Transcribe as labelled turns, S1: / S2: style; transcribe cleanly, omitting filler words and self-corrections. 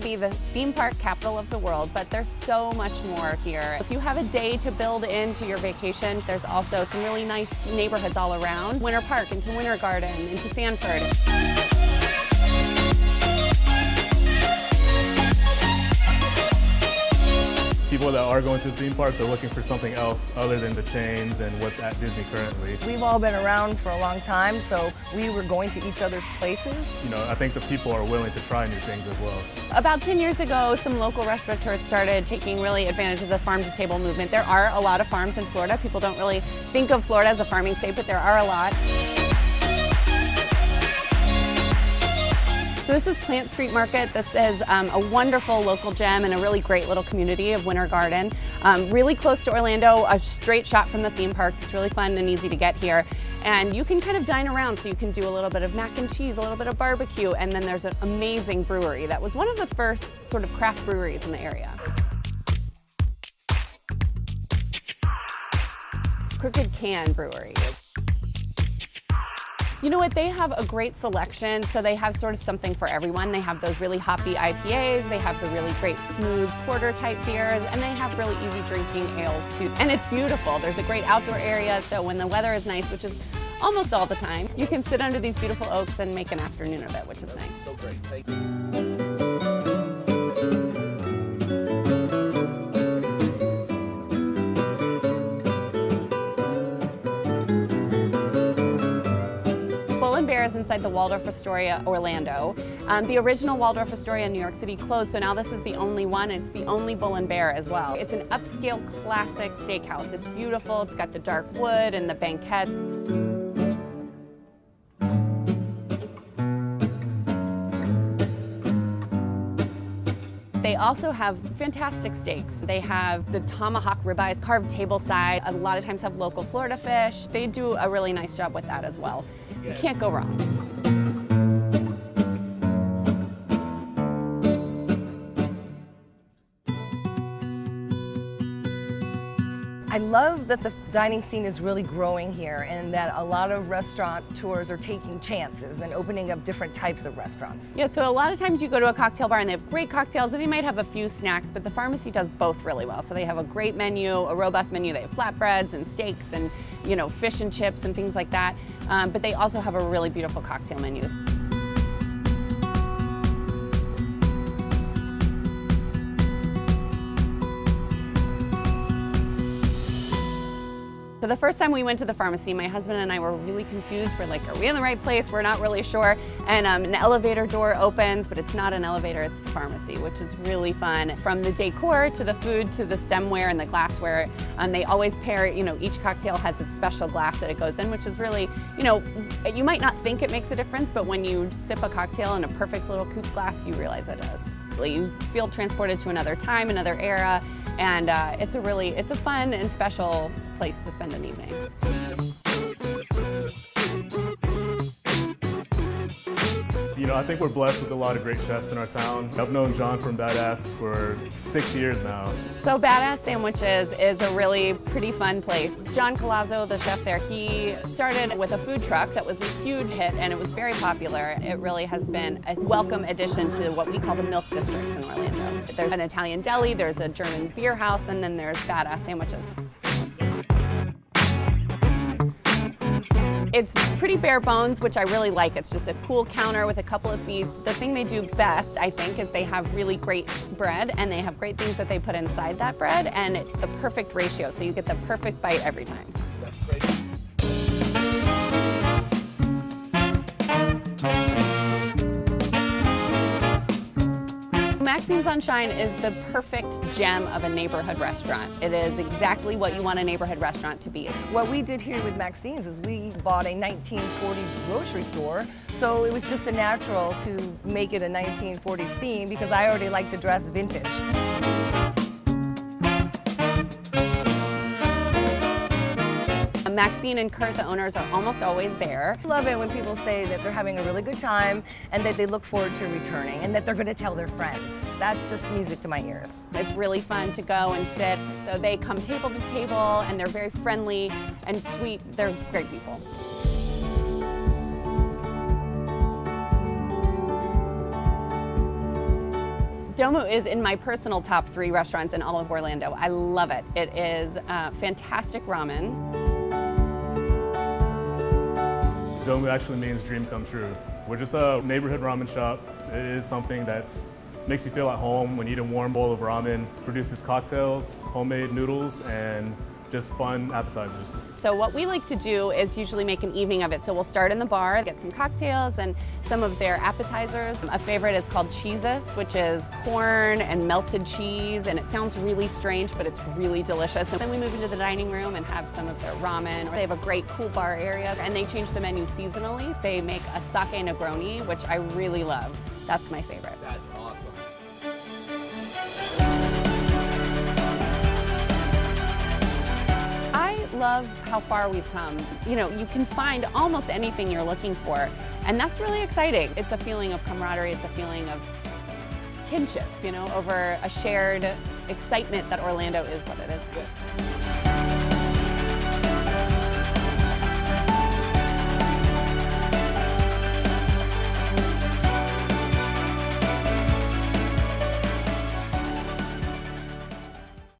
S1: be the theme park capital of the world, but there's so much more here. If you have a day to build into your vacation, there's also some really nice neighborhoods all around. Winter Park, into Winter Garden, into Sanford.
S2: People that are going to the theme parks are looking for something else other than the chains and what's at Disney currently.
S3: We've all been around for a long time, so we were going to each other's places.
S2: You know, I think the people are willing to try new things as well.
S1: About 10 years ago, some local restaurateurs started taking really advantage of the farm-to-table movement. There are a lot of farms in Florida. People don't really think of Florida as a farming state, but there are a lot. So this is Plant Street Market. This is a wonderful local gem and a really great little community of Winter Garden. Really close to Orlando, a straight shot from the theme parks. It's really fun and easy to get here. And you can kind of dine around, so you can do a little bit of mac and cheese, a little bit of barbecue, and then there's an amazing brewery that was one of the first sort of craft breweries in the area. Crooked Can Brewery. You know what, they have a great selection, so they have sort of something for everyone. They have those really hoppy IPAs, they have the really great smooth porter type beers, and they have really easy drinking ales too. And it's beautiful. There's a great outdoor area, so when the weather is nice, which is almost all the time, you can sit under these beautiful oaks and make an afternoon of it, which is nice.
S2: So great, thank you.
S1: Bear is inside the Waldorf Astoria, Orlando. The original Waldorf Astoria in New York City closed, so now this is the only one. It's the only Bull and Bear as well. It's an upscale classic steakhouse. It's beautiful. It's got the dark wood and the banquettes. They also have fantastic steaks. They have the tomahawk ribeyes carved tableside. A lot of times have local Florida fish. They do a really nice job with that as well. You can't go wrong.
S3: I love that the dining scene is really growing here and that a lot of restaurateurs are taking chances and opening up different types of restaurants.
S1: Yeah, so a lot of times you go to a cocktail bar and they have great cocktails and they might have a few snacks, but the pharmacy does both really well. So they have a great menu, a robust menu. They have flatbreads and steaks and, you know, fish and chips and things like that. But they also have a really beautiful cocktail menu. So the first time we went to the pharmacy, my husband and I were really confused. We're like, are we in the right place? We're not really sure. And an elevator door opens, but it's not an elevator, it's the pharmacy, which is really fun. From the decor to the food to the stemware and the glassware, they always pair, you know, each cocktail has its special glass that it goes in, which is really, you know, you might not think it makes a difference, but when you sip a cocktail in a perfect little coupe glass, you realize it does. You feel transported to another time, another era, and it's a fun and special place to spend an evening.
S2: You know, I think we're blessed with a lot of great chefs in our town. I've known John from Badass for 6 years now.
S1: So Badass Sandwiches is a really pretty fun place. John Colazzo, the chef there, he started with a food truck that was a huge hit and it was very popular. It really has been a welcome addition to what we call the Milk District in Orlando. There's an Italian deli, there's a German beer house, and then there's Badass Sandwiches. It's pretty bare bones, which I really like. It's just a cool counter with a couple of seats. The thing they do best, I think, is they have really great bread and they have great things that they put inside that bread, and it's the perfect ratio, so you get the perfect bite every time.
S2: That's great.
S1: Maxine Sunshine is the perfect gem of a neighborhood restaurant. It is exactly what you want a neighborhood restaurant to be.
S3: What we did here with Maxine's is we bought a 1940s grocery store, so it was just a natural to make it a 1940s theme because I already like to dress vintage.
S1: Maxine and Kurt, the owners, are almost always there.
S3: I love it when people say that they're having a really good time and that they look forward to returning and that they're going to tell their friends. That's just music to my ears.
S1: It's really fun to go and sit. So they come table to table and they're very friendly and sweet. They're great people. Domu is in my personal top 3 restaurants in all of Orlando. I love it. It is fantastic ramen.
S2: Domu actually means dream come true. We're just a neighborhood ramen shop. It is something that's makes you feel at home when you eat a warm bowl of ramen, produces cocktails, homemade noodles, and just fun appetizers.
S1: So what we like to do is usually make an evening of it. So we'll start in the bar, get some cocktails and some of their appetizers. A favorite is called cuisines, which is corn and melted cheese, and it sounds really strange, but it's really delicious. And then we move into the dining room and have some of their ramen. They have a great cool bar area, and they change the menu seasonally. They make a sake Negroni, which I really love. That's my favorite.
S4: That's awesome.
S1: I love how far we've come. You know, you can find almost anything you're looking for, and that's really exciting. It's a feeling of camaraderie, it's a feeling of kinship, you know, over a shared excitement that Orlando is what it is.